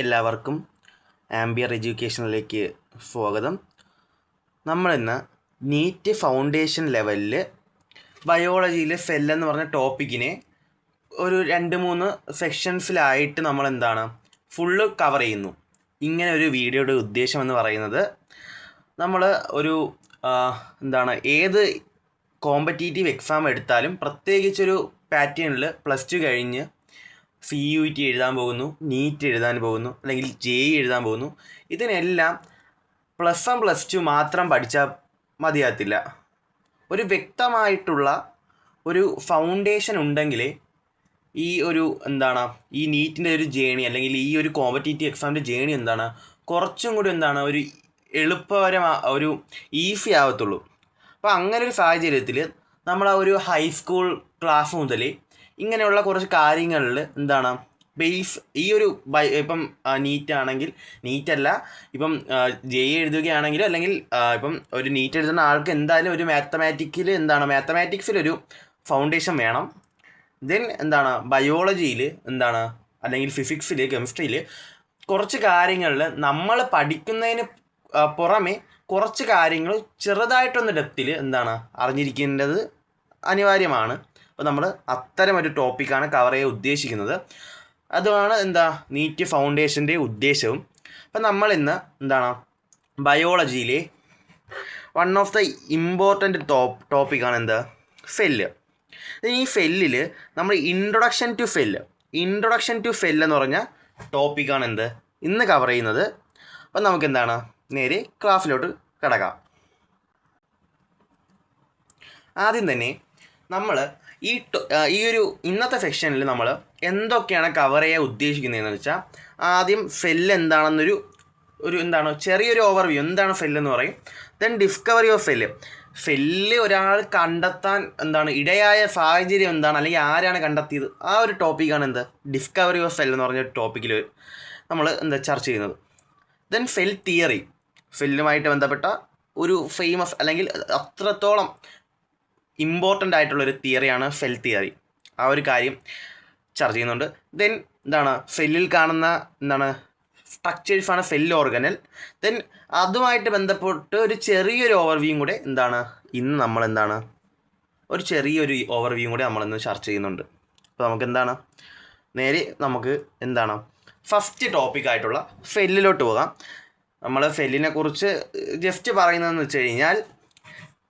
എല്ലാവർക്കും ആംബിയർ എഡ്യൂക്കേഷനിലേക്ക് സ്വാഗതം. നമ്മളിന്ന് നീറ്റ് ഫൗണ്ടേഷൻ ലെവലിൽ ബയോളജിയിൽ സെൽ എന്ന് പറഞ്ഞ ടോപ്പിക്കിനെ ഒരു 2-3 സെക്ഷൻസിലായിട്ട് നമ്മളെന്താണ് ഫുള്ള് കവർ ചെയ്യുന്നു. ഇങ്ങനെ ഒരു വീഡിയോയുടെ ഉദ്ദേശം എന്ന് പറയുന്നത് നമ്മൾ ഒരു ഏത് കോമ്പറ്റീറ്റീവ് എക്സാം എടുത്താലും പ്രത്യേകിച്ചൊരു പാറ്റേണിൽ +2 കഴിഞ്ഞ് CUET എഴുതാൻ പോകുന്നു, നീറ്റ് എഴുതാൻ പോകുന്നു, അല്ലെങ്കിൽ JEE എഴുതാൻ പോകുന്നു. ഇതിനെല്ലാം +1 +2 മാത്രം പഠിച്ചാൽ മതിയാകത്തില്ല. ഒരു വ്യക്തമായിട്ടുള്ള ഒരു ഫൗണ്ടേഷൻ ഉണ്ടെങ്കിൽ ഈ ഒരു ഈ നീറ്റിൻ്റെ ഒരു ജേണി അല്ലെങ്കിൽ ഈ ഒരു കോമ്പറ്റീറ്റീവ് എക്സാമിൻ്റെ ജേണി കുറച്ചും കൂടി ഒരു ഒരു ഈസി ആവത്തുള്ളൂ. അപ്പോൾ അങ്ങനെ ഒരു സാഹചര്യത്തിൽ നമ്മൾ ആ ഒരു ഹൈസ്കൂൾ ക്ലാസ് മുതൽ ഇങ്ങനെയുള്ള കുറച്ച് കാര്യങ്ങളിൽ ബേസ് ഈ ഒരു ഇപ്പം നീറ്റാണെങ്കിൽ നീറ്റല്ല, ഇപ്പം JEE എഴുതുകയാണെങ്കിൽ അല്ലെങ്കിൽ ഇപ്പം ഒരു നീറ്റ് എഴുതുന്ന ആൾക്ക് എന്തായാലും ഒരു മാത്തമാറ്റിക്സിലൊരു ഫൗണ്ടേഷൻ വേണം. ദെൻ ബയോളജിയിൽ അല്ലെങ്കിൽ ഫിസിക്സിൽ, കെമിസ്ട്രിയിൽ കുറച്ച് കാര്യങ്ങളിൽ നമ്മൾ പഠിക്കുന്നതിന് പുറമെ കുറച്ച് കാര്യങ്ങൾ ചെറുതായിട്ടൊന്ന് ഡെപ്തിൽ അറിഞ്ഞിരിക്കേണ്ടത് അനിവാര്യമാണ്. അപ്പോൾ നമ്മൾ അത്തരമൊരു ടോപ്പിക്കാണ് കവർ ചെയ്യാൻ ഉദ്ദേശിക്കുന്നത്. അതുമാണ് നീറ്റ് ഫൗണ്ടേഷൻ്റെ ഉദ്ദേശവും. അപ്പം നമ്മളിന്ന് ബയോളജിയിലെ വൺ ഓഫ് ദ ഇമ്പോർട്ടൻ്റ് ടോപ്പിക്കാണ് സെല്ല്. ഈ സെല്ലിൽ നമ്മൾ ഇൻട്രൊഡക്ഷൻ ടു സെല്ല് എന്ന് പറഞ്ഞ ടോപ്പിക്കാണ് ഇന്ന് കവർ ചെയ്യുന്നത്. അപ്പം നമുക്ക് നേരെ ക്ലാസ്സിലോട്ട് കിടക്കാം. ആദ്യം തന്നെ നമ്മൾ ഈ ഒരു ഇന്നത്തെ സെക്ഷനിൽ നമ്മൾ എന്തൊക്കെയാണ് കവർ ചെയ്യാൻ ഉദ്ദേശിക്കുന്നതെന്ന് വെച്ചാൽ, ആദ്യം സെല്ല് എന്താണെന്നൊരു ചെറിയൊരു ഓവർവ്യൂ, എന്താണ് സെല്ലെന്ന് പറയും. ദെൻ ഡിസ്കവറി ഓഫ് സെല്ല് ഒരാൾ കണ്ടെത്താൻ ഇടയായ സാഹചര്യം അല്ലെങ്കിൽ ആരാണ് കണ്ടെത്തിയത്, ആ ഒരു ടോപ്പിക്കാണ് ഡിസ്കവറി ഓഫ് സെൽ എന്ന് പറഞ്ഞ ടോപ്പിക്കിൽ നമ്മൾ ചർച്ച ചെയ്യുന്നത്. ദെൻ സെൽ തിയറി, സെല്ലുമായിട്ട് ബന്ധപ്പെട്ട ഒരു ഫേമസ് അല്ലെങ്കിൽ അത്രത്തോളം ഇമ്പോർട്ടൻ്റ് ആയിട്ടുള്ളൊരു തിയറിയാണ് സെൽ തിയറി. ആ ഒരു കാര്യം ചർച്ച ചെയ്യുന്നുണ്ട്. ദെൻ സെല്ലിൽ കാണുന്ന സ്ട്രക്ചേഴ്സാണ് സെൽ ഓർഗനൽ. ദെൻ അതുമായിട്ട് ബന്ധപ്പെട്ട് ഒരു ചെറിയൊരു ഓവർവ്യൂവും കൂടെ ഇന്ന് നമ്മൾ ഒരു ചെറിയൊരു ഓവർവ്യൂവും കൂടെ നമ്മളിന്ന് ചർച്ച ചെയ്യുന്നുണ്ട്. അപ്പോൾ നമുക്ക് നേരെ ഫസ്റ്റ് ടോപ്പിക്കായിട്ടുള്ള സെല്ലിലോട്ട് പോകാം. നമ്മൾ സെല്ലിനെ കുറിച്ച് ജസ്റ്റ് പറയുന്നതെന്ന് വെച്ച് കഴിഞ്ഞാൽ,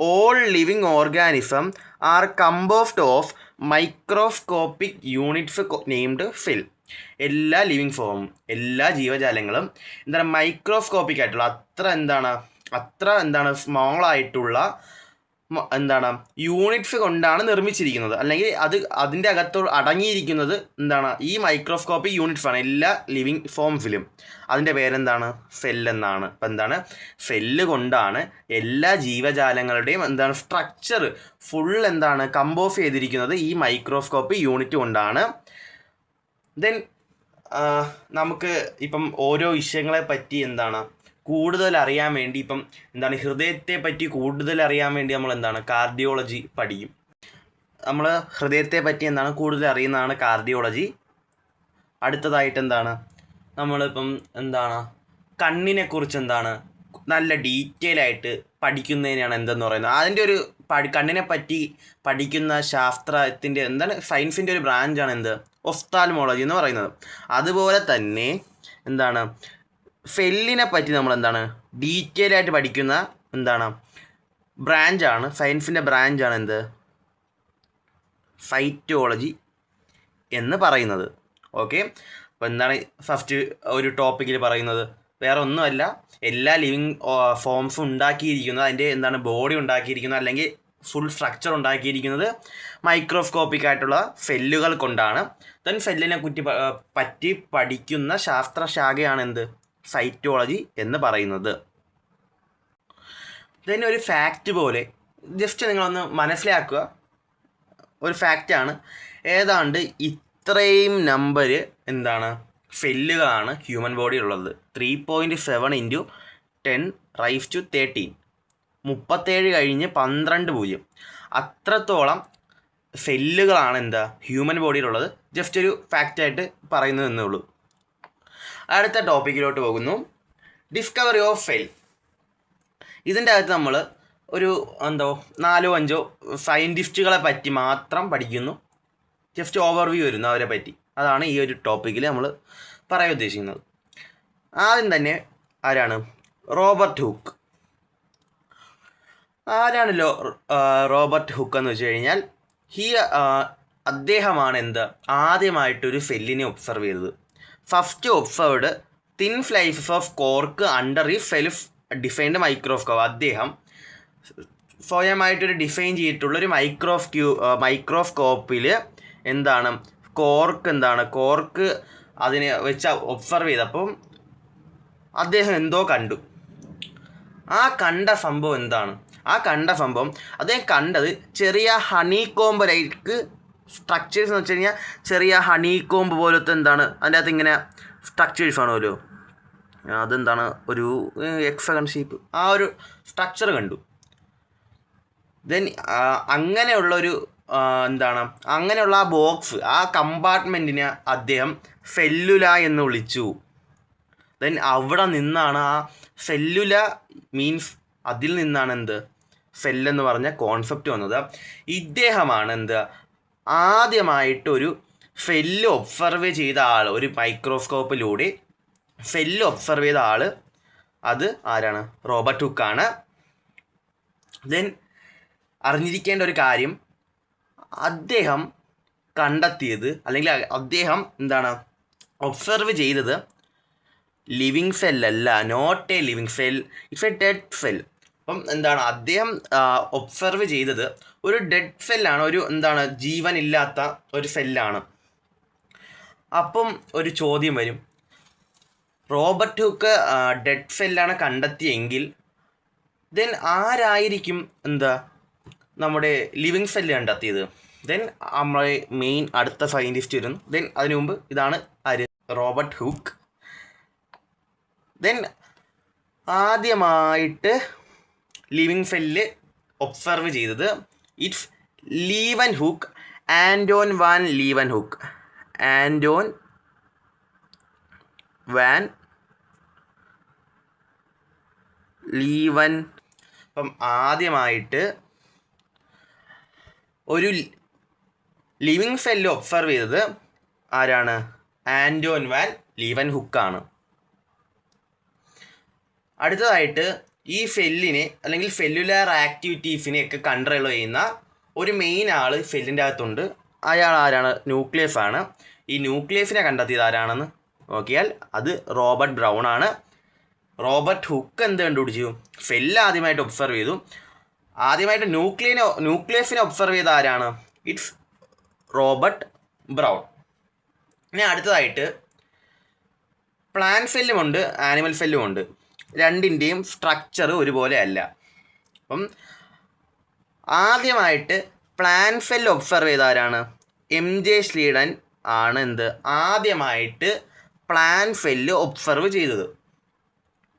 all living organisms are composed of microscopic units named cell. എല്ലാ ലിവിങ് ഫോമും, എല്ലാ ജീവജാലങ്ങളും മൈക്രോസ്കോപ്പിക് ആയിട്ടുള്ള അത്ര സ്മോളായിട്ടുള്ള യൂണിറ്റ്സ് കൊണ്ടാണ് നിർമ്മിച്ചിരിക്കുന്നത്, അല്ലെങ്കിൽ അതിൻ്റെ അകത്തോട് അടങ്ങിയിരിക്കുന്നത് ഈ മൈക്രോസ്കോപ്പിക് യൂണിറ്റ്സ് ആണ് എല്ലാ ലിവിങ് ഫോംസിലും. അതിൻ്റെ പേരെന്താണ്? സെല്ലെന്നാണ്. അപ്പം സെല്ല് കൊണ്ടാണ് എല്ലാ ജീവജാലങ്ങളുടെയും സ്ട്രക്ചർ ഫുൾ കമ്പോസ് ചെയ്തിരിക്കുന്നത് ഈ മൈക്രോസ്കോപ്പിക് യൂണിറ്റ് കൊണ്ടാണ്. ദെൻ നമുക്ക് ഇപ്പം ഓരോ വിഷയങ്ങളെ പറ്റി കൂടുതൽ അറിയാൻ വേണ്ടി, ഇപ്പം ഹൃദയത്തെ പറ്റി കൂടുതൽ അറിയാൻ വേണ്ടി നമ്മൾ കാർഡിയോളജി പഠിക്കും. നമ്മൾ ഹൃദയത്തെ പറ്റി കൂടുതൽ അറിയുന്നതാണ് കാർഡിയോളജി. അടുത്തതായിട്ട് നമ്മളിപ്പം കണ്ണിനെക്കുറിച്ച് നല്ല ഡീറ്റെയിൽ ആയിട്ട് പഠിക്കുന്നതിനാണ് എന്തെന്ന് പറയുന്നത്. അതിൻ്റെ ഒരു കണ്ണിനെ പറ്റി പഠിക്കുന്ന ശാസ്ത്രത്തിൻ്റെ സയൻസിൻ്റെ ഒരു ബ്രാഞ്ചാണ് ഒഫ്താൽമോളജി എന്ന് പറയുന്നത്. അതുപോലെ തന്നെ സെല്ലിനെ പറ്റി നമ്മൾ ഡീറ്റെയിൽ ആയിട്ട് പഠിക്കുന്ന ബ്രാഞ്ചാണ്, സയൻസിൻ്റെ ബ്രാഞ്ചാണ് സൈറ്റോളജി എന്ന് പറയുന്നത്. ഓക്കെ, അപ്പോൾ ഫസ്റ്റ് ഒരു ടോപ്പിക്കിൽ പറയുന്നത് വേറെ ഒന്നുമല്ല, എല്ലാ ലിവിങ് ഫോംസും ഉണ്ടാക്കിയിരിക്കുന്നത്, അതിൻ്റെ ബോഡി ഉണ്ടാക്കിയിരിക്കുന്നത് അല്ലെങ്കിൽ ഫുൾ സ്ട്രക്ചർ ഉണ്ടാക്കിയിരിക്കുന്നത് മൈക്രോസ്കോപ്പിക് ആയിട്ടുള്ള സെല്ലുകൾ കൊണ്ടാണ്. ദെൻ സെല്ലിനെ പറ്റി പഠിക്കുന്ന ശാസ്ത്രശാഖയാണ് സൈറ്റോളജി എന്ന് പറയുന്നത്. ദെൻ ഒരു ഫാക്റ്റ് പോലെ ജസ്റ്റ് നിങ്ങളൊന്ന് മനസ്സിലാക്കുക. ഒരു ഫാക്റ്റാണ്, ഏതാണ്ട് ഇത്രയും നമ്പർ സെല്ലുകളാണ് ഹ്യൂമൻ ബോഡിയിലുള്ളത്. 3.7 × 10⁻13, 37 കഴിഞ്ഞ് 12 അത്രത്തോളം സെല്ലുകളാണ് ഹ്യൂമൻ ബോഡിയിലുള്ളത്. ജസ്റ്റ് ഒരു ഫാക്റ്റായിട്ട് പറയുന്നതെന്നേ ഉള്ളൂ. അടുത്ത ടോപ്പിക്കിലോട്ട് പോകുന്നു. Discovery of cell. ഇതിൻ്റെ അകത്ത് നമ്മൾ ഒരു 4-5 സയൻറ്റിസ്റ്റുകളെ പറ്റി മാത്രം പഠിക്കുന്നു. ജസ്റ്റ് ഓവർവ്യൂ വരുന്നു അവരെ പറ്റി. അതാണ് ഈ ഒരു ടോപ്പിക്കിൽ നമ്മൾ പറയാൻ ഉദ്ദേശിക്കുന്നത്. ആദ്യം തന്നെ ആരാണ്? Robert Hooke. ആരാണല്ലോ റോബർട്ട് ഹുക്ക് എന്ന് വെച്ച് കഴിഞ്ഞാൽ അദ്ദേഹമാണ് ആദ്യമായിട്ടൊരു സെല്ലിനെ ഒബ്സർവ് ചെയ്തത്. First observed thin slices of cork under ഈ സെൽഫ് ഡിഫൈൻഡ് മൈക്രോസ്കോപ്പ്. അദ്ദേഹം സ്വയമായിട്ടൊരു ഡിഫൈൻ ചെയ്തിട്ടുള്ളൊരു മൈക്രോസ്കോപ്പിൽ കോർക്ക് അതിനെ വെച്ച് ഒബ്സർവ് ചെയ്തപ്പം അദ്ദേഹം എന്തോ കണ്ടു. ആ കണ്ട സംഭവം അദ്ദേഹം കണ്ടത് ചെറിയ ഹണികോംബ് ലൈക്ക് സ്ട്രക്ചേഴ്സ് എന്ന് വെച്ച് കഴിഞ്ഞാൽ ചെറിയ ഹണികോംബ് പോലത്തെ അതിൻ്റെ അകത്ത് ഇങ്ങനെ സ്ട്രക്ചേഴ്സ് ആണല്ലോ, ഒരു എക്സഗൺ ഷേപ്പ്, ആ ഒരു സ്ട്രക്ചർ കണ്ടു. ദെൻ അങ്ങനെയുള്ളൊരു അങ്ങനെയുള്ള ആ ബോക്സ്, ആ കമ്പാർട്ട്മെൻറ്റിനെ അദ്ദേഹം സെല്ലുല എന്ന് വിളിച്ചു. ദെൻ അവിടെ നിന്നാണ് ആ സെല്ലുല മീൻസ് അതിൽ നിന്നാണ് സെല്ലെന്ന് പറഞ്ഞ കോൺസെപ്റ്റ് വന്നത്. ഇദ്ദേഹമാണ് ആദ്യമായിട്ടൊരു സെല്ല് ഒബ്സർവ് ചെയ്ത ആൾ, ഒരു മൈക്രോസ്കോപ്പിലൂടെ സെല്ല് ഒബ്സർവ് ചെയ്ത ആൾ. അത് ആരാണ്? റോബർട്ട് ഹുക്കാണ്. ദെൻ അറിഞ്ഞിരിക്കേണ്ട ഒരു കാര്യം, അദ്ദേഹം കണ്ടെത്തിയത് അല്ലെങ്കിൽ അദ്ദേഹം ഒബ്സർവ് ചെയ്തത് ലിവിങ് സെല്ലല്ല, not a living cell, it's a dead cell. അപ്പം അദ്ദേഹം ഒബ്സർവ് ചെയ്തത് ഒരു ഡെഡ് സെല്ലാണ്, ഒരു ജീവനില്ലാത്ത ഒരു സെല്ലാണ്. അപ്പം ഒരു ചോദ്യം വരും, റോബർട്ട് ഹുക്ക് ഡെഡ് സെല്ലാണ് കണ്ടെത്തിയെങ്കിൽ ദെൻ ആരായിരിക്കും നമ്മുടെ ലിവിങ് സെല്ല് കണ്ടെത്തിയത്? ദെൻ നമ്മളെ മെയിൻ അടുത്ത സയൻറ്റിസ്റ്റ് വരുന്നു. ദെൻ അതിനു മുമ്പ് ഇതാണ് ആര്? Robert Hooke. ദെൻ ആദ്യമായിട്ട് ലിവിങ് സെല്ല് ഒബ്സർവ് ചെയ്തത് it's Leeuwenhoek, Anton van Leeuwenhoek. Anton van Leeuwen. അപ്പം ആദ്യമായിട്ട് ഒരു ലിവിങ് സെല്ല് ഒബ്സർവ് ചെയ്തത് ആരാണ്? ആൻറ്റോൻ വാൻ ലീവൻ ഹുക്കാണ്. അടുത്തതായിട്ട് ഈ സെല്ലിനെ അല്ലെങ്കിൽ സെല്ലുലാർ ആക്ടിവിറ്റീസിനെയൊക്കെ കൺട്രോൾ ചെയ്യുന്ന ഒരു മെയിൻ ആൾ സെല്ലിൻ്റെ അകത്തുണ്ട്. അയാൾ ആരാണ്? ന്യൂക്ലിയസ് ആണ്. ഈ ന്യൂക്ലിയസിനെ കണ്ടെത്തിയത് ആരാണെന്ന് നോക്കിയാൽ അത് റോബർട്ട് ബ്രൗൺ ആണ്. റോബർട്ട് ഹുക്ക് കണ്ടുപിടിച്ചു? സെല്ല് ആദ്യമായിട്ട് ഒബ്സർവ് ചെയ്തു. ആദ്യമായിട്ട് ന്യൂക്ലിയസിനെ ഒബ്സർവ് ചെയ്ത ആരാണ്? It's Robert brown. ഇനി അടുത്തതായിട്ട് പ്ലാന്റ് സെല്ലുമുണ്ട്, ആനിമൽ സെല്ലുമുണ്ട്. രണ്ടിൻ്റെയും സ്ട്രക്ചർ ഒരുപോലെ അല്ല. അപ്പം ആദ്യമായിട്ട് പ്ലാന്റ് സെല്ല് ഒബ്സർവ് ചെയ്ത ആരാണ്? MJ സ്ലീഡൻ ആണ് ആദ്യമായിട്ട് പ്ലാന്റ് സെല്ല് ഒബ്സർവ് ചെയ്തത്.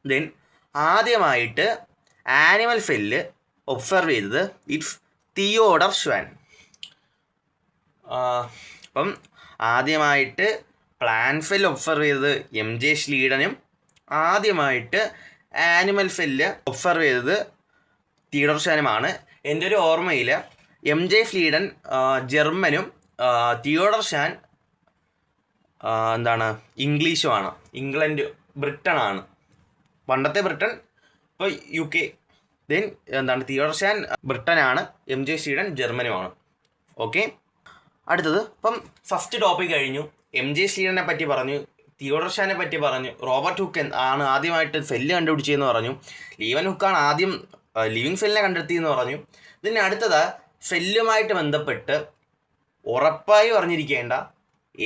ദെൻ ആദ്യമായിട്ട് ആനിമൽ സെല്ല് ഒബ്സർവ് ചെയ്തത് ഇറ്റ്സ് തിയോഡർ ഷ്വാൻ. അപ്പം ആദ്യമായിട്ട് പ്ലാന്റ് സെല്ല് ഒബ്സർവ് ചെയ്തത് MJ സ്ലീഡനും ആദ്യമായിട്ട് ആനിമൽ സെല്ല് ഒബ്സർവ് ചെയ്തത് തിയോഡർ ഷ്വാനുമാണ്. എൻ്റെ ഒരു ഓർമ്മയിൽ MJ സ്ലീഡൻ ജർമ്മനും തിയോഡർ ഷ്വാൻ ഇംഗ്ലീഷുമാണ്. ബ്രിട്ടനാണ്. പണ്ടത്തെ ബ്രിട്ടൻ, ഇപ്പോൾ UK. ദെൻ തിയോഡർ ഷ്വാൻ ബ്രിട്ടനാണ്, MJ സ്ലീഡൻ ജർമ്മനുമാണ്. ഓക്കെ, അടുത്തത് ഇപ്പം ഫസ്റ്റ് ടോപ്പിക് കഴിഞ്ഞു. MJ സ്ലീഡനെ പറ്റി പറഞ്ഞു, തിയോഡർ ഷ്വാനെ പറ്റി പറഞ്ഞു, റോബർട്ട് ഹുക്ക് ആണ് ആദ്യമായിട്ട് സെല്ല് കണ്ടുപിടിച്ചതെന്ന് പറഞ്ഞു, ലീവൻ ഹുക്കാണ് ആദ്യം ലിവിങ് സെല്ലിനെ കണ്ടെത്തിയെന്ന് പറഞ്ഞു. ഇതിന് അടുത്തത് സെല്ലുമായിട്ട് ബന്ധപ്പെട്ട് ഉറപ്പായി പറഞ്ഞിരിക്കേണ്ട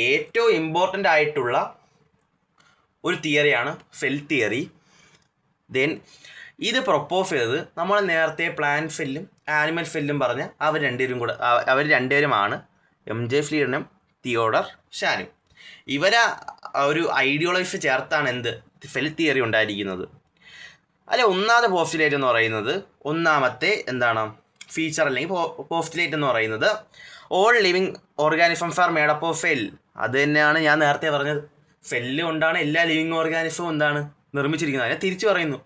ഏറ്റവും ഇമ്പോർട്ടൻ്റ് ആയിട്ടുള്ള ഒരു തിയറിയാണ് സെൽ തിയറി. ദെൻ ഇത് പ്രൊപ്പോസ് ചെയ്തത് നമ്മൾ നേരത്തെ പ്ലാന്റ് സെല്ലും ആനിമൽ സെല്ലും പറഞ്ഞ അവർ രണ്ടുപേരുമാണ്, MJ സ്ലീഡനും തിയോഡർ ഷ്വാനും. ഇവരെ ഒരു ഐഡിയോളജി ചേർത്താണ് സെൽ തിയറി ഉണ്ടായിരിക്കുന്നത്. ഒന്നാമത്തെ പോസ്റ്റുലേറ്റ് എന്ന് പറയുന്നത്, ഒന്നാമത്തെ ഫീച്ചർ അല്ലെങ്കിൽ പോസ്റ്റുലേറ്റ് എന്ന് പറയുന്നത് all living organisms are made up of cell. അത് തന്നെയാണ് ഞാൻ നേരത്തെ പറഞ്ഞത്. സെല്ല് കൊണ്ടാണ് എല്ലാ ലിവിങ് ഓർഗാനിസവും എന്താണ് നിർമ്മിച്ചിരിക്കുന്നത്. അതിനെ തിരിച്ചു പറയുന്നു,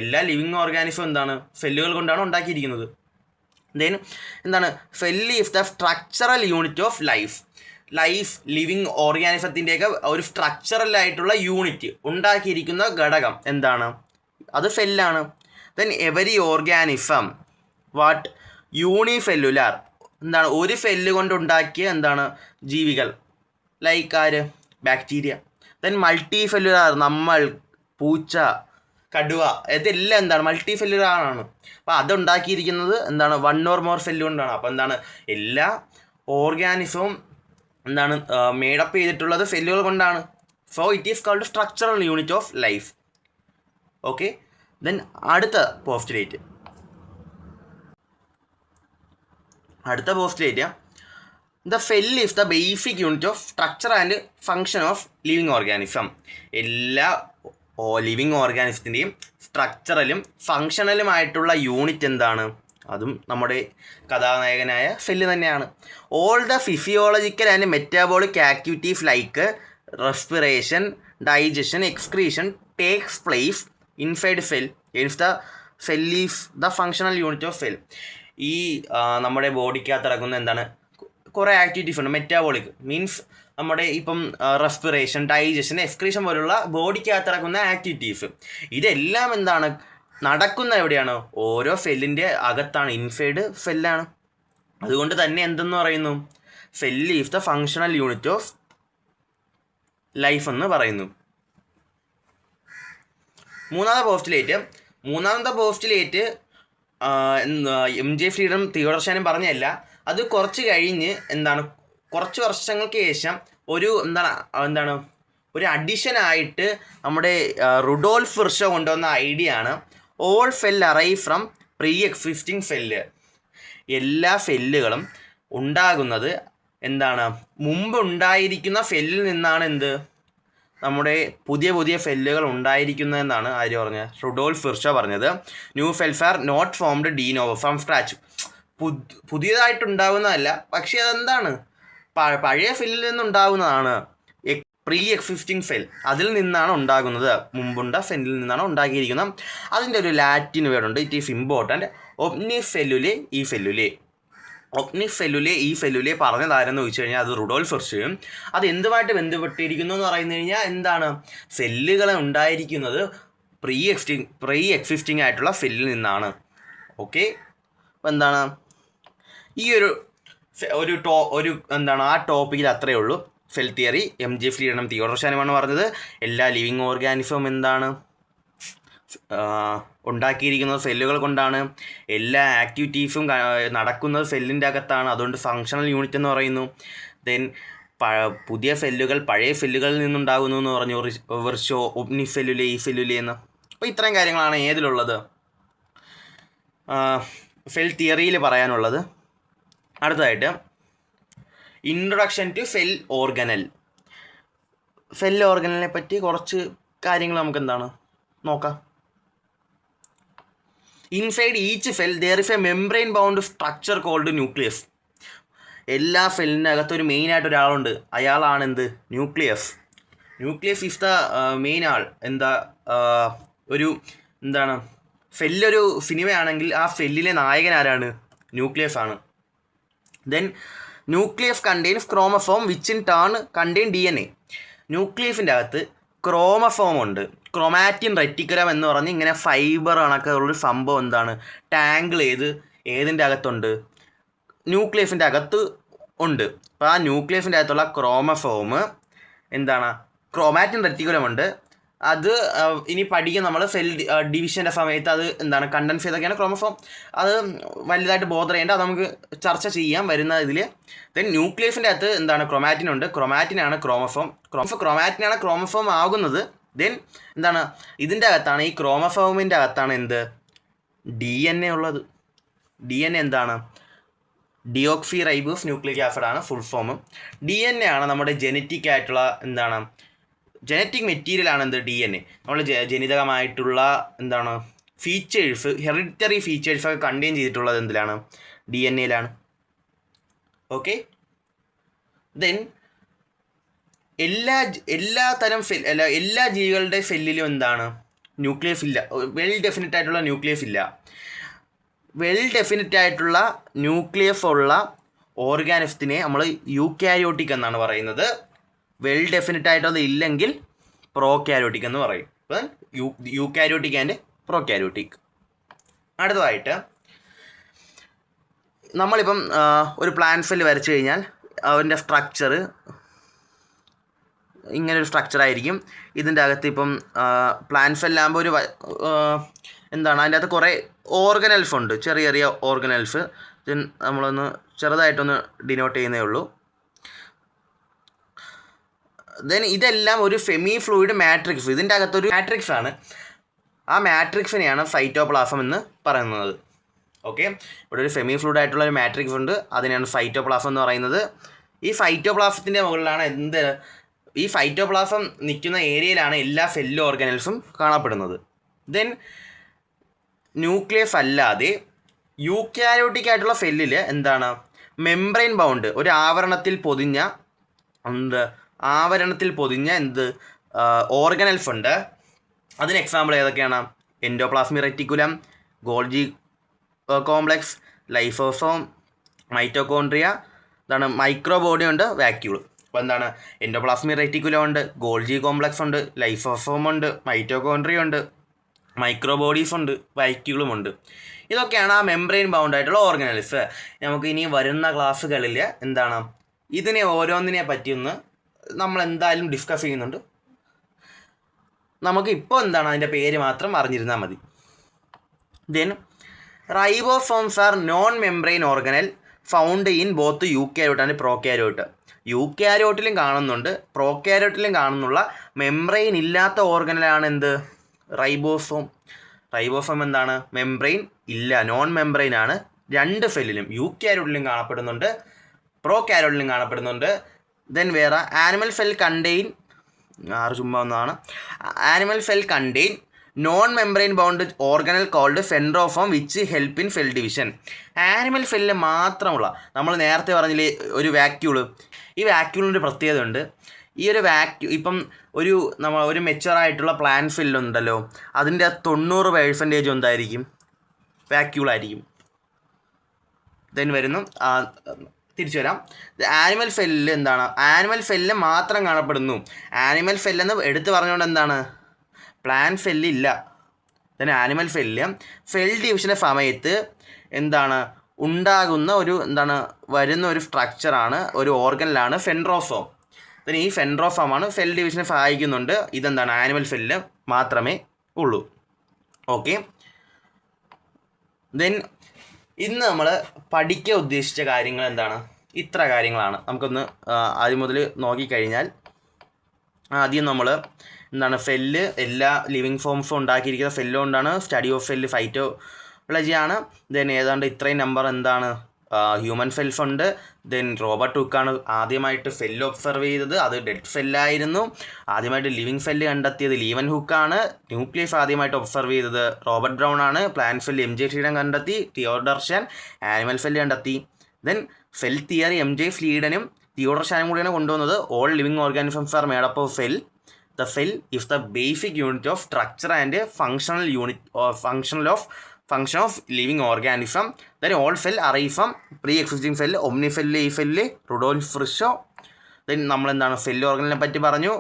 എല്ലാ ലിവിങ് ഓർഗാനിസവും എന്താണ് സെല്ലുകൾ കൊണ്ടാണ് ഉണ്ടാക്കിയിരിക്കുന്നത്. ദെൻ എന്താണ് cell is the structural unit of life. Living ഓർഗാനിസത്തിൻ്റെയൊക്കെ ഒരു സ്ട്രക്ചറലായിട്ടുള്ള യൂണിറ്റ് ഉണ്ടാക്കിയിരിക്കുന്ന ഘടകം എന്താണ്, അത് സെല്ലാണ്. Then every organism what unicellular, എന്താണ് ഒരു സെല്ല് കൊണ്ടുണ്ടാക്കിയ എന്താണ് ജീവികൾ, ലൈക്ക് ആര്, ബാക്ടീരിയ. ദെൻ മൾട്ടി സെല്ലുലാർ, നമ്മൾ, പൂച്ച, കടുവ, ഇതെല്ലാം എന്താണ് മൾട്ടി സെല്ലുലാർ ആണ്. അപ്പോൾ അതുണ്ടാക്കിയിരിക്കുന്നത് എന്താണ് 1 or more സെല്ല് കൊണ്ടാണ്. അപ്പോൾ എന്താണ് എല്ലാ ഓർഗാനിസവും എന്താണ് മേഡപ്പ് ചെയ്തിട്ടുള്ളത് സെല്ലുകൾ കൊണ്ടാണ്. So it is called structural unit of life. Okay. Then അടുത്ത postulate the cell is the basic unit of structure and function of living organism. എല്ലാ ലിവിങ് ഓർഗാനിസത്തിൻ്റെയും സ്ട്രക്ചറലും ഫങ്ഷണലുമായിട്ടുള്ള യൂണിറ്റ് എന്താണ്, അതും നമ്മുടെ കഥാനായകനായ സെല്ല് തന്നെയാണ്. All the physiological and metabolic activities like respiration, digestion, excretion takes place inside cell. The cell is the functional unit of cell. ഈ നമ്മുടെ ബോഡിക്കകത്ത് ഇറങ്ങുന്ന എന്താണ് കുറേ ആക്ടിവിറ്റീസ് ഉണ്ട്. മെറ്റാബോളിക് മീൻസ് നമ്മുടെ ഇപ്പം റെസ്പിറേഷൻ, ഡൈജഷൻ, എക്സ്ക്രീഷൻ പോലുള്ള ബോഡിക്കകത്ത് ഇറങ്ങുന്ന ആക്ടിവിറ്റീസ്, ഇതെല്ലാം എന്താണ് നടക്കുന്ന എവിടെയാണ്, ഓരോ സെല്ലിൻ്റെ അകത്താണ്, ഇൻസൈഡ് സെല്ലാണ്. അതുകൊണ്ട് തന്നെ എന്തെന്ന് പറയുന്നു, cell is the functional unit of life എന്ന് പറയുന്നു. മൂന്നാമത്തെ പോസ്റ്റുലേറ്റ് MJ ഫ്രീഡം തിയോഡർശാനും പറഞ്ഞല്ല. അത് കുറച്ച് കഴിഞ്ഞ് എന്താണ് കുറച്ച് വർഷങ്ങൾക്ക് ശേഷം ഒരു എന്താണ് ഒരു അഡീഷനായിട്ട് നമ്മുടെ റുഡോൾഫ് വിർഷോ കൊണ്ടുവന്ന ഐഡിയ ആണ് all cell arrive from pre existing cell. എല്ലാ സെല്ലുകളും ഉണ്ടാകുന്നത് എന്താണ് മുമ്പ് ഉണ്ടായിരിക്കുന്ന സെല്ലിൽ നിന്നാണ് നമ്മുടെ പുതിയ സെല്ലുകൾ ഉണ്ടായിരിക്കുന്നതെന്നാണ് ആര് പറഞ്ഞത്, റുഡോൾഫ് വിർഷോ പറഞ്ഞത്. New cells are not formed de novo from scratch. പുതിയതായിട്ടുണ്ടാകുന്നതല്ല, പക്ഷേ അതെന്താണ് പഴയ സെല്ലിൽ നിന്നുണ്ടാകുന്നതാണ്. പ്രീ എക്സിസ്റ്റിംഗ് സെൽ, അതിൽ നിന്നാണ് ഉണ്ടാകുന്നത്, മുമ്പുണ്ട സെല്ലിൽ നിന്നാണ് ഉണ്ടാക്കിയിരിക്കുന്നത്. അതിൻ്റെ ഒരു ലാറ്റിൻ വേർഡുണ്ട്, ഇറ്റ് ഈസ് ഇമ്പോർട്ടൻറ്റ്, ഒപ്നിസെല്ലുലെ ഈ സെല്ലുലെ. ഒപ്നിസെല്ലുലെ ഈ സെല്ലുലെ പറഞ്ഞതാരെന്ന് ചോദിച്ചു കഴിഞ്ഞാൽ അത് റുഡോൾഫ് വിർഷോയും. അത് എന്തുമായിട്ട് ബന്ധപ്പെട്ടിരിക്കുന്നു എന്ന് പറയുന്നത് കഴിഞ്ഞാൽ എന്താണ്, സെല്ലുകൾ ഉണ്ടായിരിക്കുന്നത് പ്രീ എക്സിസ്റ്റിംഗ് ആയിട്ടുള്ള സെല്ലിൽ നിന്നാണ്. ഓക്കെ. അപ്പോൾ എന്താണ് ഈ ഒരു എന്താണ് ആ ടോപ്പിക്കിൽ അത്രയേ ഉള്ളൂ. സെൽ തിയറി MJ ഫ്രീഡം തിയോഡർശാനുമാണ് പറഞ്ഞത്. എല്ലാ ലിവിങ് ഓർഗാനിസവും എന്താണ് ഉണ്ടാക്കിയിരിക്കുന്നത് സെല്ലുകൾ കൊണ്ടാണ്. എല്ലാ ആക്ടിവിറ്റീസും നടക്കുന്നത് സെല്ലിൻ്റെ അകത്താണ്. അതുകൊണ്ട് ഫങ്ഷണൽ യൂണിറ്റ് എന്ന് പറയുന്നു. ദെൻ പുതിയ സെല്ലുകൾ പഴയ സെല്ലുകളിൽ നിന്നുണ്ടാകുന്നു എന്ന് പറഞ്ഞു വിർഷോ, ഒപ്നിസെല്ലുലെ ഈ സെല്ലുലെ എന്ന്. അപ്പോൾ ഇത്രയും കാര്യങ്ങളാണ് ഏതിലുള്ളത്, സെൽ തിയറിയിൽ പറയാനുള്ളത്. അടുത്തതായിട്ട് introduction to cell organelle. Cell ഓർഗനലിനെ പറ്റി കുറച്ച് കാര്യങ്ങൾ നമുക്ക് എന്താണ് നോക്കാം. Inside each cell there is a membrane bound structure called nucleus. എല്ലാ സെല്ലിനകത്ത് ഒരു മെയിനായിട്ട് ഒരാളുണ്ട്, അയാളാണ് nucleus. Nucleus is the main ആൾ. ഒരു സെല്ലൊരു സിനിമയാണെങ്കിൽ ആ സെല്ലിലെ നായകൻ ആരാണ്, ന്യൂക്ലിയസ് ആണ്. Then nucleus contains chromosome which in turn contain DNA. ന്യൂക്ലിയസിൻ്റെ അകത്ത് ക്രോമസോം ഉണ്ട്. ക്രൊമാറ്റിൻ റെറ്റിക്കുലം എന്ന് പറഞ്ഞ് ഇങ്ങനെ ഫൈബർ കണക്കുള്ളൊരു സംഭവം ടാങ്കിൾ ചെയ്ത് ഏതിൻ്റെ അകത്തുണ്ട്, ന്യൂക്ലിയസിൻ്റെ അകത്ത് ഉണ്ട്. അപ്പോൾ ആ ന്യൂക്ലിയസിൻ്റെ അകത്തുള്ള ക്രോമസോം ക്രൊമാറ്റിൻ റെറ്റിക്കുലം ഉണ്ട്. അത് ഇനി പഠിക്കും നമ്മൾ സെൽ ഡിവിഷൻ്റെ സമയത്ത്. അത് കണ്ടൻസ് ചെയ്തൊക്കെയാണ് ക്രോമസോം. അത് വലുതായിട്ട് ബോധർ ചെയ്യേണ്ട, അത് നമുക്ക് ചർച്ച ചെയ്യാൻ വരുന്ന ഇതിൽ. ദെൻ ന്യൂക്ലിയസിൻ്റെ അകത്ത് ക്രൊമാറ്റിൻ ഉണ്ട്. ക്രൊമാറ്റിനാണ് ക്രോമസോം. ക്രൊമാറ്റിനാണ് ക്രോമസോം ആകുന്നത്. ദെൻ ഇതിൻ്റെ അകത്താണ്, ഈ ക്രോമസോമിൻ്റെ അകത്താണ് DNA ഉള്ളത്. DNA ഡിയോക്സി റൈബോസ് ന്യൂക്ലിക് ആസിഡാണ് ഫുൾ ഫോം. DNA ആണ് നമ്മുടെ ജനറ്റിക് ആയിട്ടുള്ള ജനറ്റിക് മെറ്റീരിയൽ ആണ് DNA. നമ്മൾ ജനിതകമായിട്ടുള്ള ഫീച്ചേഴ്സ്, ഹെറിഡിറ്ററി ഫീച്ചേഴ്സൊക്കെ കണ്ടെയ്ൻ ചെയ്തിട്ടുള്ളത് എന്തിലാണ്, DNAയിലാണ്. ഓക്കെ. ദെൻ എല്ലാ തരം എല്ലാ ജീവികളുടെ സെല്ലിലും എന്താണ് ന്യൂക്ലിയസ് ഇല്ല, വെൽ ഡെഫിനിറ്റ് ആയിട്ടുള്ള ന്യൂക്ലിയസ് ഇല്ല. വെൽ ഡെഫിനിറ്റ് ആയിട്ടുള്ള ന്യൂക്ലിയസ് ഉള്ള ഓർഗാനിസത്തിനെ നമ്മൾ യൂക്യാരിയോട്ടിക് എന്നാണ് പറയുന്നത്. വെൽ ഡെഫിനിറ്റ് ആയിട്ടുള്ളത് ഇല്ലെങ്കിൽ പ്രോക്യാരിയോട്ടിക് എന്ന് പറയും. അപ്പം യൂക്യാരിയോട്ടിക് ആൻഡ് പ്രോക്യാരിയോട്ടിക്. അടുത്തതായിട്ട് നമ്മളിപ്പം ഒരു പ്ലാന്റ് സെല്ല് വരച്ചു കഴിഞ്ഞാൽ അതിൻ്റെ സ്ട്രക്ചർ ഇങ്ങനൊരു സ്ട്രക്ചറായിരിക്കും. ഇതിൻ്റെ അകത്ത് ഇപ്പം പ്ലാന്റ് സെല്ലാകുമ്പോൾ ഒരു എന്താണ് അതിൻ്റെ അകത്ത് കുറേ ഓർഗനൽസ് ഉണ്ട്, ചെറിയ ചെറിയ ഓർഗനൽസ്. നമ്മളൊന്ന് ചെറുതായിട്ടൊന്ന് ഡിനോട്ട് ചെയ്യുന്നേ ഉള്ളൂ. ദെൻ ഇതെല്ലാം ഒരു സെമി ഫ്ലൂയിഡ് മാട്രിക്സ്. ഇതിൻ്റെ അകത്തൊരു മാട്രിക്സ് ആണ്. ആ മാട്രിക്സിനെയാണ് സൈറ്റോപ്ലാസം എന്ന് പറയുന്നത്. ഓക്കെ, ഇവിടെ ഒരു സെമി ഫ്ലൂയിഡ് ആയിട്ടുള്ള ഒരു മാട്രിക്സ് ഉണ്ട്, അതിനെയാണ് സൈറ്റോപ്ലാസം എന്ന് പറയുന്നത്. ഈ സൈറ്റോപ്ലാസത്തിൻ്റെ മുകളിലാണ് ഈ സൈറ്റോപ്ലാസം നിൽക്കുന്ന ഏരിയയിലാണ് എല്ലാ സെല്ല് ഓർഗനൽസും കാണപ്പെടുന്നത്. ദെൻ ന്യൂക്ലിയസ് അല്ലാതെ യൂക്യാരിയോട്ടിക് ആയിട്ടുള്ള സെല്ലിൽ എന്താണ് മെംബ്രെയിൻ ബൗണ്ട്, ഒരു ആവരണത്തിൽ പൊതിഞ്ഞ ഓർഗനൽസ് ഉണ്ട്. അതിന് എക്സാമ്പിൾ ഏതൊക്കെയാണ്? Endoplasmic reticulum, Golgi complex, lysosome, mitochondria, എന്താണ് മൈക്രോബോഡി ഉണ്ട്, വാക്യൂൾ. അപ്പോൾ എന്താണ് എൻഡോപ്ലാസ്മിക് റെറ്റിക്കുലം ഉണ്ട്, ഗോൾജി കോംപ്ലക്സ് ഉണ്ട്, ലൈസോസോം ഉണ്ട്, മൈറ്റോകോൺട്രിയ ഉണ്ട്, മൈക്രോബോഡീസ് ഉണ്ട്, വാക്യൂളും ഉണ്ട്. ഇതൊക്കെയാണ് ആ മെംബ്രെയിൻ ബൗണ്ട് ആയിട്ടുള്ള ഓർഗനൽസ്. നമുക്ക് ഇനി വരുന്ന ക്ലാസ്സുകളിൽ എന്താണ് ഇതിനെ ഓരോന്നിനെ പറ്റിയൊന്ന് നമ്മൾ എന്തായാലും ഡിസ്കസ് ചെയ്യുന്നുണ്ട്. നമുക്ക് ഇപ്പോൾ എന്താണ് അതിൻ്റെ പേര് മാത്രം അറിഞ്ഞിരുന്നാൽ മതി. Then ribosomes are non membrane organelle found in both eukaryote and prokaryote. യൂക്യാരിയോട്ടിലും കാണുന്നുണ്ട്, പ്രോക്യാരിയോട്ടിലും കാണുന്നുള്ള മെംബ്രെയിൻ ഇല്ലാത്ത ഓർഗനലാണ് എന്ത്? റൈബോസോം. റൈബോസോം എന്താണ്? മെംബ്രെയിൻ ഇല്ല, നോൺ മെംബ്രെയിൻ ആണ്. രണ്ട് സെല്ലിലും യൂക്യാരിയോട്ടിലും കാണപ്പെടുന്നുണ്ട്, പ്രോക്യാരിയോട്ടിലും കാണപ്പെടുന്നുണ്ട്. ദെൻ വേറെ animal cell contain non membrane bound organelle called centrosome which help in cell division. Animal സെല്ലിൽ മാത്രമുള്ള, നമ്മൾ നേരത്തെ പറഞ്ഞില്ലേ ഒരു വാക്യൂള്, ഈ വാക്യൂളിൻ്റെ പ്രത്യേകത ഉണ്ട്. ഈ ഒരു ഇപ്പം ഒരു മെച്ചുവറായിട്ടുള്ള പ്ലാന്റ് സെല്ലുണ്ടല്ലോ, അതിൻ്റെ 90% എന്തായിരിക്കും? വാക്യൂളായിരിക്കും. ദെൻ തിരിച്ചു വരാം. ആനിമൽ സെല്ലിൽ എന്താണ്? ആനിമൽ സെല്ലിൽ മാത്രം കാണപ്പെടുന്നു. ആനിമൽ സെല്ലെന്ന് എടുത്തു പറഞ്ഞുകൊണ്ട് എന്താണ്? പ്ലാന്റ് സെല്ലില്ല. ദെൻ ആനിമൽ സെല്ല് സെൽ ഡിവിഷൻ്റെ സമയത്ത് എന്താണ് ഉണ്ടാകുന്ന വരുന്ന ഒരു സ്ട്രക്ചറാണ്, ഒരു ഓർഗനിലാണ് സെൻട്രോസോം. ദെൻ ഈ സെൻട്രോസോമാണ് സെൽ ഡിവിഷനെ സഹായിക്കുന്നുണ്ട്. ഇതെന്താണ്? ആനിമൽ സെല്ലിൽ മാത്രമേ ഉള്ളൂ. ഓക്കെ, ദെൻ ഇന്ന് നമ്മൾ പഠിക്കാൻ ഉദ്ദേശിച്ച കാര്യങ്ങൾ എന്താണ്? ഇത്ര കാര്യങ്ങളാണ്. നമുക്കൊന്ന് ആദ്യം മുതൽ നോക്കിക്കഴിഞ്ഞാൽ, ആദ്യം നമ്മൾ സെല്ല്, എല്ലാ ലിവിങ് ഫോംസും ഉണ്ടാക്കിയിരിക്കുന്ന സെല്ല് കൊണ്ടാണ്. സ്റ്റഡി ഓഫ് സെല്ല് ഫൈറ്റോളജിയാണ്. ദെൻ ഏതാണ്ട് ഇത്രയും നമ്പർ ഹ്യൂമൻ സെൽസ് ഉണ്ട്. ദെൻ റോബർട്ട് ഹുക്കാണ് ആദ്യമായിട്ട് സെല്ല് ഒബ്സർവ് ചെയ്തത്, അത് ഡെഡ് സെല്ലായിരുന്നു. ആദ്യമായിട്ട് ലിവിങ് സെല്ല് കണ്ടെത്തിയത് ലീവൻ ഹുക്കാണ്. ന്യൂക്ലിയസ് ആദ്യമായിട്ട് ഒബ്സർവ് ചെയ്തത് റോബർട്ട് ബ്രൗൺ ആണ്. പ്ലാന്റ് സെല്ല് MJ സ്ലീഡൻ കണ്ടെത്തി. തിയോഡർ ഷാൻ ആനിമൽ സെല്ല് കണ്ടെത്തി. ദെൻ സെൽ തിയറി MJ സ്ലീഡനും തിയോഡർ ഷാനും കൂടിയാണ് കൊണ്ടുവന്നത്. All living organisms are made up of cell. The cell is the basic unit of structure and function of living organism. Then all cell arise from pre-existing cell, omnicelli, celli, Rudolf Virchow. Then നമ്മൾ cell ഓർഗനിനെ പറ്റി പറഞ്ഞു.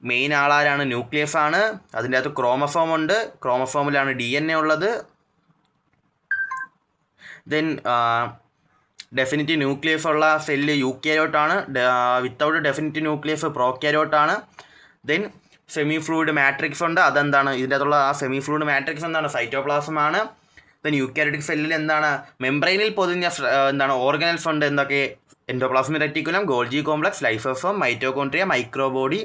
Main ആളാരാണ്? Nucleus ആണ്. അതിൻ്റെ അകത്ത് chromosome ഉണ്ട്, ക്രോമസോമിലാണ് DNA ഉള്ളത്. Then definite nucleus ഉള്ള സെല്ല് യൂക്യാരിയോട്ടാണ്. വിത്തൗട്ട് ഡെഫിനിറ്റ് ന്യൂക്ലിയസ് പ്രോക്യാരിയോട്ടാണ്. ദെൻ സെമി ഫ്ലൂയിഡ് മാട്രിക്സ് ഉണ്ട്. അതെന്താണ്? ഇതിൻ്റെ അകത്തുള്ള ആ സെമി ഫ്ലൂയിഡ് മാട്രിക്സ് എന്താണ്? സൈറ്റോപ്ലാസം ആണ്. ദെൻ യൂക്യാരിയോട്ടിക് സെല്ലിൽ മെംബ്രെയിനിൽ പൊതിഞ്ഞ ഓർഗനൽസ് ഉണ്ട്. എന്തൊക്കെ? Endoplasmic reticulum, Golgi complex, lysosome, mitochondria, microbody,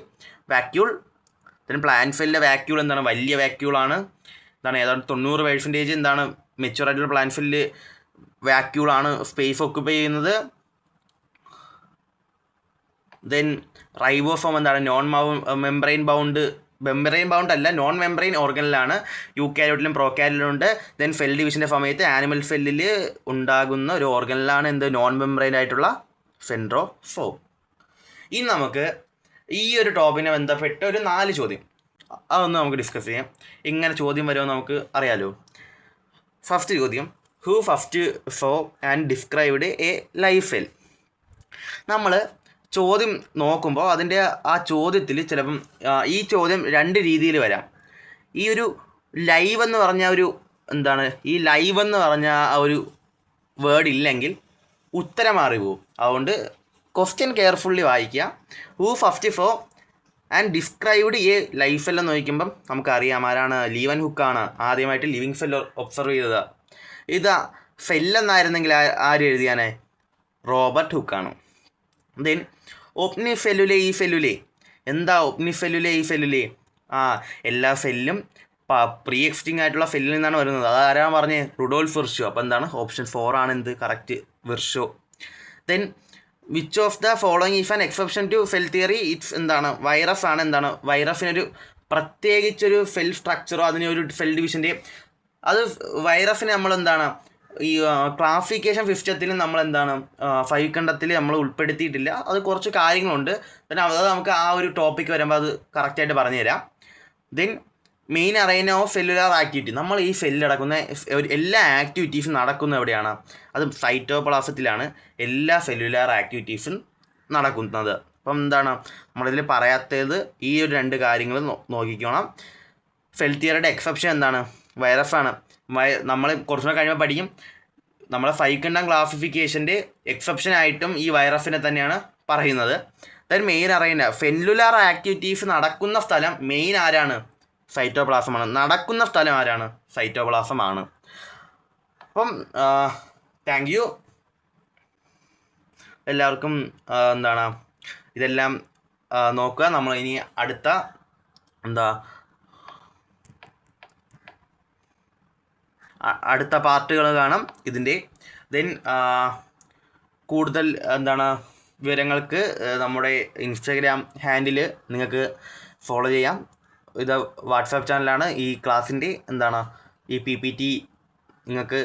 vacuole. Then plant സെല്ലിലെ വാക്യൂൾ വലിയ വാക്യൂളാണ്. ഏതാണ്ട് 90% മെച്ചുവർ ആയിട്ടുള്ള പ്ലാന്റ് സെല്ല് വാക്യൂളാണ് സ്പേസ് ഒക്യുപ്പൈ ചെയ്യുന്നത്. Then ribosome non membrane bound അല്ല, നോൺ മെംബ്രെയിൻ ഓർഗനിലാണ്. യൂക്യാരിയോട്ടിലും പ്രോക്യാരിയോട്ടിലും ഉണ്ട്. ദെൻ സെൽ ഡിവിഷൻ്റെ സമയത്ത് ആനിമൽ സെല്ലിൽ ഉണ്ടാകുന്ന ഒരു ഓർഗനിലാണ് നോൺ മെംബ്രെയിൻ ആയിട്ടുള്ള സെൻട്രോസോം. ഇനി നമുക്ക് ഈ ഒരു ടോപ്പിനെ ബന്ധപ്പെട്ട് ഒരു 4 ചോദ്യം അതൊന്ന് നമുക്ക് ഡിസ്കസ് ചെയ്യാം. ഇങ്ങനെ ചോദ്യം വരുമോ നമുക്ക് അറിയാലോ. ഫസ്റ്റ് ചോദ്യം, who first so and described A life cell. നമ്മൾ ചോദ്യം നോക്കുമ്പോൾ അതിൻ്റെ ആ ചോദ്യത്തിൽ ചിലപ്പം ഈ ചോദ്യം 2 രീതിയിൽ വരാം. ഈ ഒരു ലൈവ് എന്ന് പറഞ്ഞ ഒരു ഈ ലൈവ് എന്ന് പറഞ്ഞ ആ ഒരു വേർഡ് ഇല്ലെങ്കിൽ ഉത്തരം മാറി പോകും. അതുകൊണ്ട് ക്വസ്റ്റ്യൻ കെയർഫുള്ളി വായിക്കുക. Who first so and described A life cell എന്ന് ചോദിക്കുമ്പം നമുക്കറിയാം ആരാണ്, ലീവൻ ഹുക്കാണ് ആദ്യമായിട്ട് ലിവിങ് സെൽ ഒബ്സർവ് ചെയ്തത്. ഇത് സെല്ലെന്നായിരുന്നെങ്കിൽ ആര് എഴുതിയാനേ, റോബർട്ട് ഹുക്കാണ്. ദെൻ ഒപ്നി സെല്ലുലെ ഈ സെല്ലുലെ. എന്താ ഒപ്നി സെല്ലുലെ ഈ സെല്ലുലെ? എല്ലാ സെല്ലും പ്രീ എക്സ്റ്റിങ് ആയിട്ടുള്ള സെല്ലിൽ നിന്നാണ് വരുന്നത്. അതാരാണ് പറഞ്ഞേ, റുഡോൾഫ് വിർഷോ. അപ്പോൾ എന്താണ് ഓപ്ഷൻ 4 ആണ് എന്ത് correct, Virchow. Then which of the following is an exception to cell theory, it's virus ആണ്. വൈറസിനൊരു പ്രത്യേകിച്ചൊരു സെൽ സ്ട്രക്ചറോ അതിനൊരു സെൽ ഡിവിഷൻ്റെ, അത് വൈറസിനെ നമ്മൾ ഈ ക്ലാസിഫിക്കേഷൻ സിസ്റ്റത്തിൽ നമ്മൾ 5 ഖണ്ഡത്തിൽ നമ്മൾ ഉൾപ്പെടുത്തിയിട്ടില്ല. അത് കുറച്ച് കാര്യങ്ങളുണ്ട്. പിന്നെ അത് നമുക്ക് ആ ഒരു ടോപ്പിക്ക് വരുമ്പോൾ അത് കറക്റ്റായിട്ട് പറഞ്ഞു തരാം. Then main arena of cellular activity. നമ്മൾ ഈ സെല്ല് നടക്കുന്ന എല്ലാ ആക്ടിവിറ്റീസും നടക്കുന്ന എവിടെയാണ്, അത് സൈറ്റോപ്ലാസത്തിലാണ് എല്ലാ സെല്ലുലാർ ആക്ടിവിറ്റീസും നടക്കുന്നത്. അപ്പം നമ്മളിതിൽ പറയാത്തത് ഈ ഒരു 2 കാര്യങ്ങൾ നോക്കിക്കോണം. സെൽ തിയറിയുടെ എക്സെപ്ഷൻ വൈറസാണ്. നമ്മൾ കുറച്ചുകൂടെ കഴിയുമ്പോൾ പഠിക്കും. നമ്മളെ 5 ഖണ്ഡം ക്ലാസിഫിക്കേഷൻ്റെ എക്സെപ്ഷനായിട്ടും ഈ വൈറസിനെ തന്നെയാണ് പറയുന്നത്. ദെൻ മെയിൻ അറേന, സെല്ലുലാർ ആക്ടിവിറ്റീസ് നടക്കുന്ന സ്ഥലം മെയിൻ ആരാണ്, സൈറ്റോപ്ലാസമാണ്. നടക്കുന്ന സ്ഥലം ആരാണ്, സൈറ്റോപ്ലാസമാണ്. അപ്പം താങ്ക് യു എല്ലാവർക്കും. ഇതെല്ലാം നോക്കുക. നമ്മൾ ഇനി അടുത്ത അടുത്ത പാർട്ടുകൾ കാണാം ഇതിൻ്റെ. ദെൻ കൂടുതൽ വിവരങ്ങൾക്ക് നമ്മുടെ ഇൻസ്റ്റാഗ്രാം ഹാൻഡിൽ നിങ്ങൾക്ക് ഫോളോ ചെയ്യാം. ഇത് വാട്സാപ്പ് ചാനലാണ്. ഈ ക്ലാസ്സിൻ്റെ ഈ PPT നിങ്ങൾക്ക്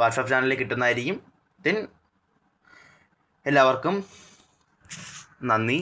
വാട്സാപ്പ് ചാനലിൽ കിട്ടുന്നതായിരിക്കും. ദെൻ എല്ലാവർക്കും നന്ദി.